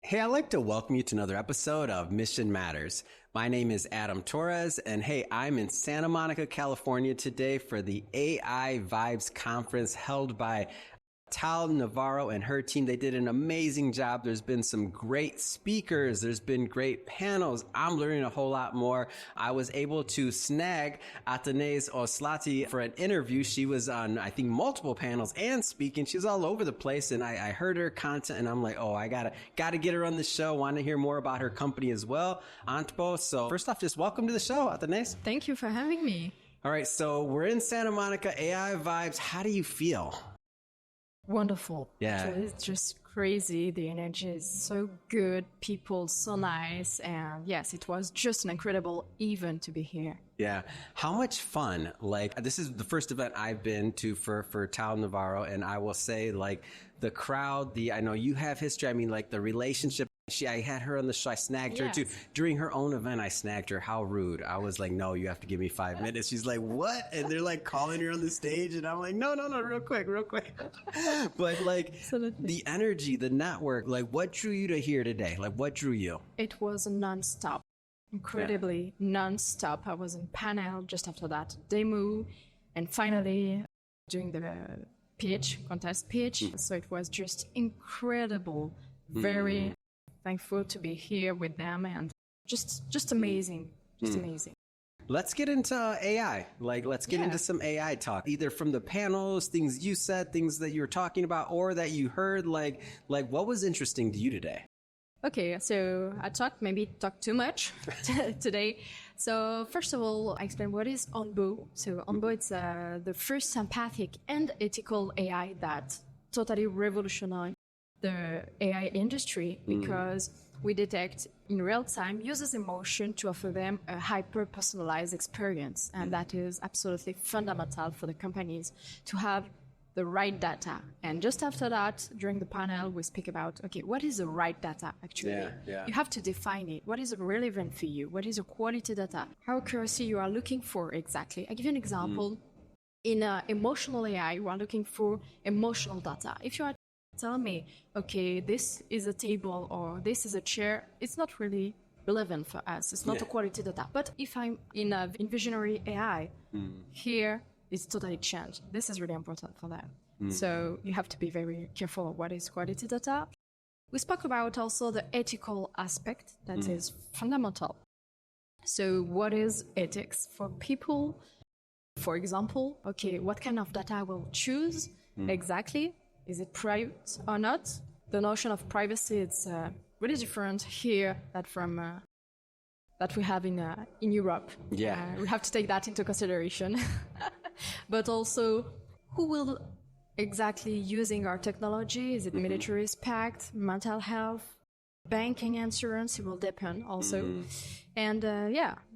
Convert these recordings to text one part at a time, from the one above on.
Hey, I'd like to welcome you to another episode of Mission Matters. My name is Adam Torres, and hey, I'm in Santa Monica, California today for the AI Vibes Conference held by Tal Navarro and her team. They did an amazing job. There's been some great speakers. There's been great panels. I'm learning a whole lot more. I was able to snag Atanés Oslati for an interview. She was on, I think, multiple panels and speaking. She was all over the place, and I heard her content, and I'm like, oh, I gotta get her on the show. Want to hear more about her company as well, Antpo. So first off, just welcome to the show, Atanés. Thank you for having me. All right, so we're in Santa Monica, AI Vibes. How do you feel? Wonderful. Yeah. It's just crazy. The energy is so good. People so nice. And yes, it was just an incredible event to be here. Yeah. How much fun? Like, this is the first event I've been to for Tal Navarro. And I will say, like, the crowd, I know you have history. I mean, like, the relationship. I had her on the show. I snagged her too. During her own event, I snagged her. How rude. I was like, no, you have to give me 5 minutes. She's like, what? And they're like calling her on the stage. And I'm like, no, real quick. But like the energy, the network, like what drew you to here today? Like what drew you? It was nonstop, incredibly nonstop. I was in panel just after that demo. And finally doing the contest pitch. So it was just incredible. Very thankful to be here with them and just amazing. Amazing. Let's get into AI. Like, let's get into some AI talk, either from the panels, things you said, things that you were talking about, or that you heard. Like what was interesting to you today? Okay, so I maybe talked too much today. So first of all, I explain what is Onbo. So Onbo, it's the first empathic and ethical AI that totally revolutionized the AI industry because we detect in real time users' emotion to offer them a hyper-personalized experience. And that is absolutely fundamental for the companies to have the right data. And just after that, during the panel, we speak about, okay, what is the right data actually? You have to define it. What is relevant for you? What is the quality data? How accuracy you are looking for exactly? I give you an example. In emotional AI, you are looking for emotional data. If you are tell me, okay, this is a table or this is a chair, it's not really relevant for us. It's not a quality data. But if I'm in visionary AI, here it's totally changed. This is really important for them. So you have to be very careful of what is quality data. We spoke about also the ethical aspect that is fundamental. So what is ethics for people? For example, okay, what kind of data I will choose exactly? Is it private or not? The notion of privacy, it's really different here that we have in Europe. Yeah. We have to take that into consideration. But also, who will exactly using our technology? Is it military pact, mental health, banking, insurance? It will depend also. And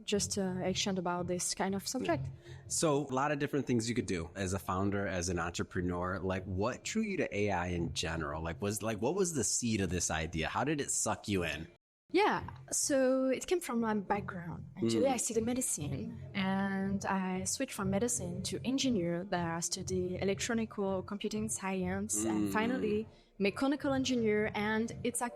just action about this kind of subject. So a lot of different things you could do as a founder, as an entrepreneur. Like what drew you to AI in general? What was the seed of this idea? How did it suck you in? Yeah, so it came from my background. Actually, I studied medicine and I switched from medicine to engineer. There I studied electronical computing science and finally mechanical engineer. And it's like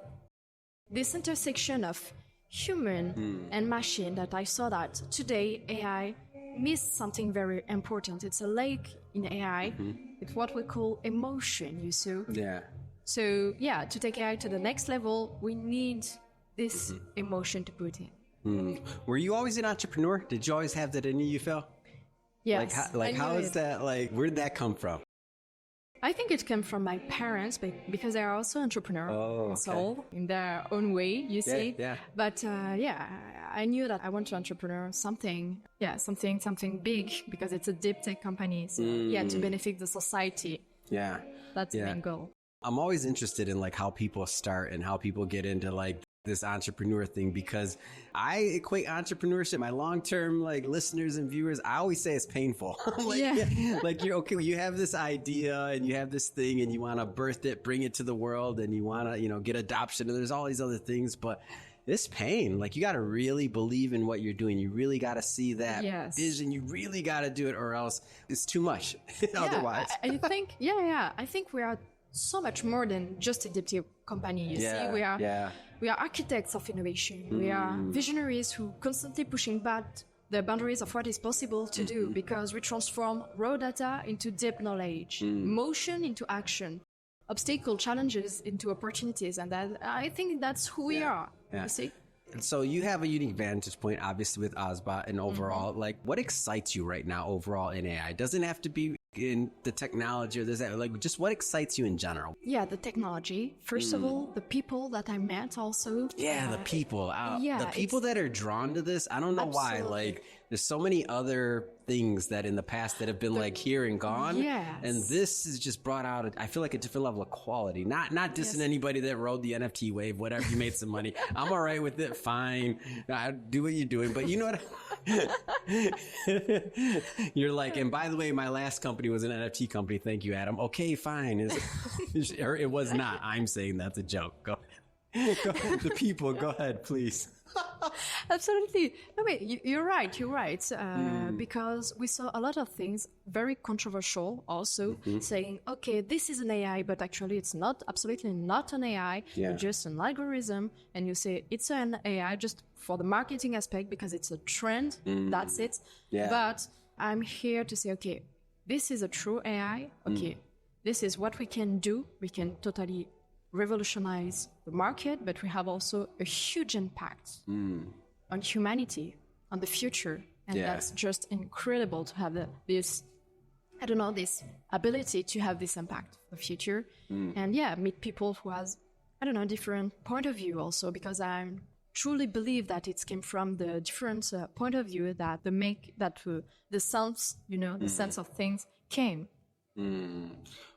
this intersection of human and machine that I saw that today AI missed something very important. It's a lake in AI. It's what we call emotion, you see. Yeah. So to take AI to the next level, we need this emotion to put in. Were you always an entrepreneur? Did you always have that in you feel? Yes. How is that? Like, where did that come from? I think it came from my parents because they are also entrepreneurs, so in their own way, you see. Yeah. But I knew that I want to entrepreneur something big because it's a deep tech company. So to benefit the society. Yeah. That's the main goal. I'm always interested in like how people start and how people get into like this entrepreneur thing because I equate entrepreneurship, my long-term like listeners and viewers, I always say it's painful. Like you're okay, you have this idea and you have this thing and you want to birth it, bring it to the world and you want to, get adoption and there's all these other things, but it's pain. Like you got to really believe in what you're doing. You really got to see that vision. You really got to do it or else it's too much otherwise. I think we are so much more than just a adaptive company. You see, we are architects of innovation. We are visionaries who constantly pushing back the boundaries of what is possible to do, because we transform raw data into deep knowledge, motion into action, obstacle challenges into opportunities, and that I think that's who we are. You see. And so you have a unique vantage point, obviously, with Ozbot and overall. Like, what excites you right now overall in AI? It doesn't have to be in the technology or this, like, just what excites you in general? Yeah, the technology. First of all, the people that I met also. Yeah, the people. The people that are drawn to this, I don't know why. Like, there's so many other things that in the past that have been like here and gone. Yes. And this has just brought out, I feel like, a different level of quality. Not dissing anybody that rode the NFT wave, whatever, you made some money. I'm all right with it. Fine. I do what you're doing. But you know what? You're like, and by the way, my last company was an NFT company. Thank you, Adam. Okay, fine. Or it was not. I'm saying that's a joke. Go ahead. The people, go ahead, please. Absolutely. No, wait, you're right. Because we saw a lot of things very controversial also saying, okay, this is an AI, but actually it's not, absolutely not an AI, just an algorithm. And you say it's an AI just for the marketing aspect because it's a trend. That's it. Yeah. But I'm here to say, okay, this is a true AI. Okay, this is what we can do. We can totally revolutionize the market, but we have also a huge impact on humanity, on the future. And that's just incredible to have this ability to have this impact for the future. And meet people who has, different point of view also, because I truly believe that it came from the different point of view that the sense, the sense of things came.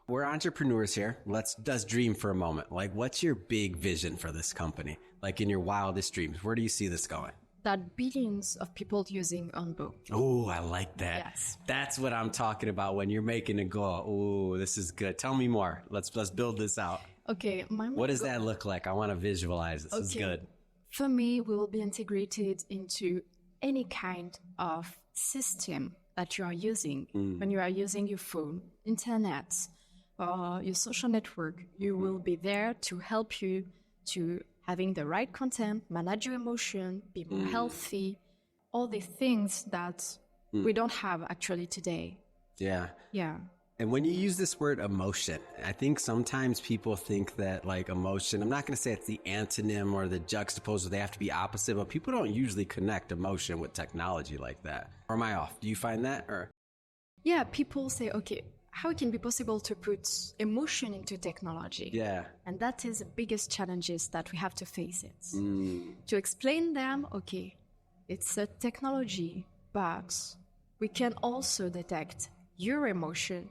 We're entrepreneurs here. Let's dream for a moment. Like, what's your big vision for this company? Like, in your wildest dreams, where do you see this going? That billions of people using Onbo. Oh, I like that. Yes. That's what I'm talking about when you're making a goal. Oh, this is good. Tell me more. Let's build this out. Okay. What does that look like? I want to visualize. This is good. For me, we will be integrated into any kind of system that you are using. When you are using your phone, internet, or your social network, you will be there to help you to having the right content, manage your emotion, be more healthy, all the things that we don't have actually today. Yeah. And when you use this word emotion, I think sometimes people think that like emotion, I'm not going to say it's the antonym or the juxtapose or they have to be opposite, but people don't usually connect emotion with technology like that. Or am I off? Do you find that? Or yeah, people say, okay, how it can be possible to put emotion into technology? Yeah. And that is the biggest challenges that we have to face it. To explain them, okay, it's a technology, but we can also detect your emotion.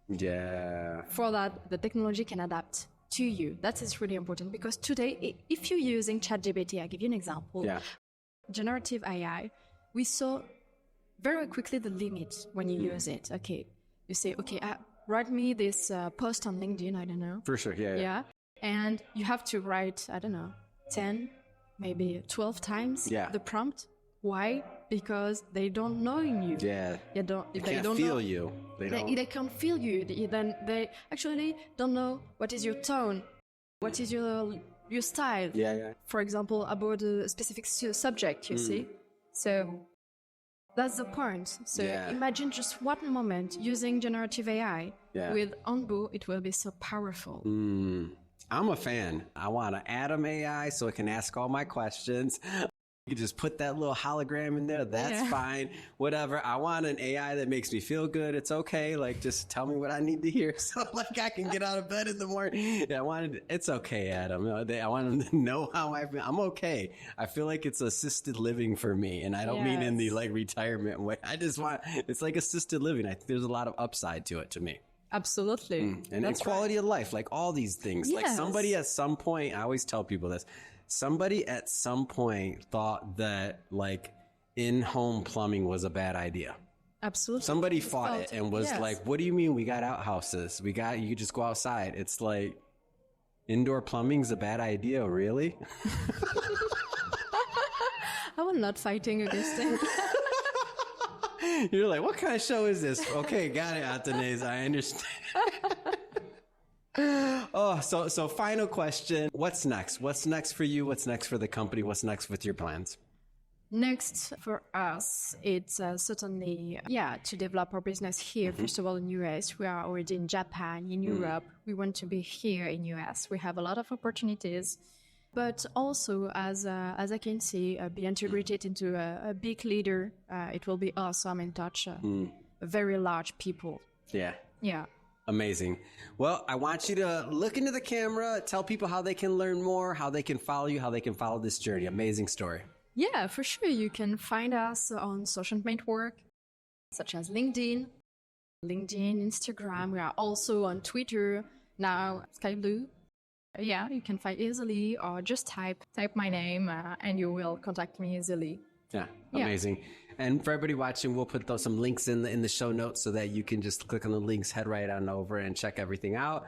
Yeah. For that, the technology can adapt to you. That is really important because today, if you're using ChatGPT, I'll give you an example. Yeah. Generative AI, we saw very quickly the limit when you use it. Okay. You say, okay, write me this post on LinkedIn, I don't know. For sure, yeah. And you have to write, 10, maybe 12 times the prompt. Why? Because they don't know you. Yeah. They can't feel you. They can't feel you. They actually don't know what is your tone, what is your style. Yeah. For example, about a specific subject, you see. So that's the point. So imagine just one moment using generative AI with Onbo, it will be so powerful. I'm a fan. I want an Adam AI so it can ask all my questions. You can just put that little hologram in there. That's fine. Whatever. I want an AI that makes me feel good. It's okay. Like, just tell me what I need to hear. So, like, I can get out of bed in the morning. It's okay, Adam. I want them to know how I feel. I'm okay. I feel like it's assisted living for me. And I don't mean in the, like, retirement way. I just want, it's like assisted living. I think there's a lot of upside to it to me. Absolutely. And quality of life, like all these things. Like somebody at some point, I always tell people this. Somebody at some point thought that like in-home plumbing was a bad idea. Absolutely. Somebody fought it and was like, what do you mean we got outhouses? You could just go outside. It's like indoor plumbing's a bad idea, really? I was not fighting against it. You're like, what kind of show is this? Okay, got it, Atenez. I understand. Oh, so final question. What's next? What's next for you? What's next for the company? What's next with your plans? Next for us, it's certainly, to develop our business here. First of all, in US, we are already in Japan, in Europe. We want to be here in US. We have a lot of opportunities, but also as I can see, be integrated into a big leader. It will be awesome and touch very large people. Yeah. Yeah. Amazing. Well, I want you to look into the camera, tell people how they can learn more, how they can follow you, how they can follow this journey. Amazing story. Yeah, for sure. You can find us on social network such as LinkedIn, Instagram. We are also on Twitter, now Skyblue. Yeah, you can find easily, or just type my name and you will contact me easily. Yeah, amazing. Yeah. And for everybody watching, we'll put some links in the show notes so that you can just click on the links, head right on over and check everything out.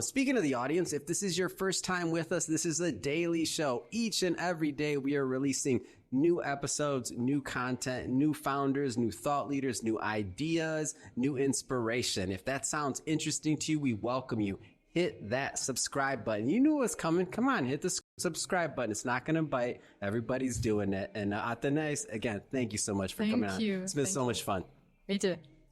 Speaking of the audience, if this is your first time with us, this is a daily show. Each and every day we are releasing new episodes, new content, new founders, new thought leaders, new ideas, new inspiration. If that sounds interesting to you, we welcome you. Hit that subscribe button. You knew what's coming. Come on, hit the subscribe button. It's not going to bite. Everybody's doing it. And Athenaïs, again, thank you so much for coming on. Thank you. It's been so much fun. Me too.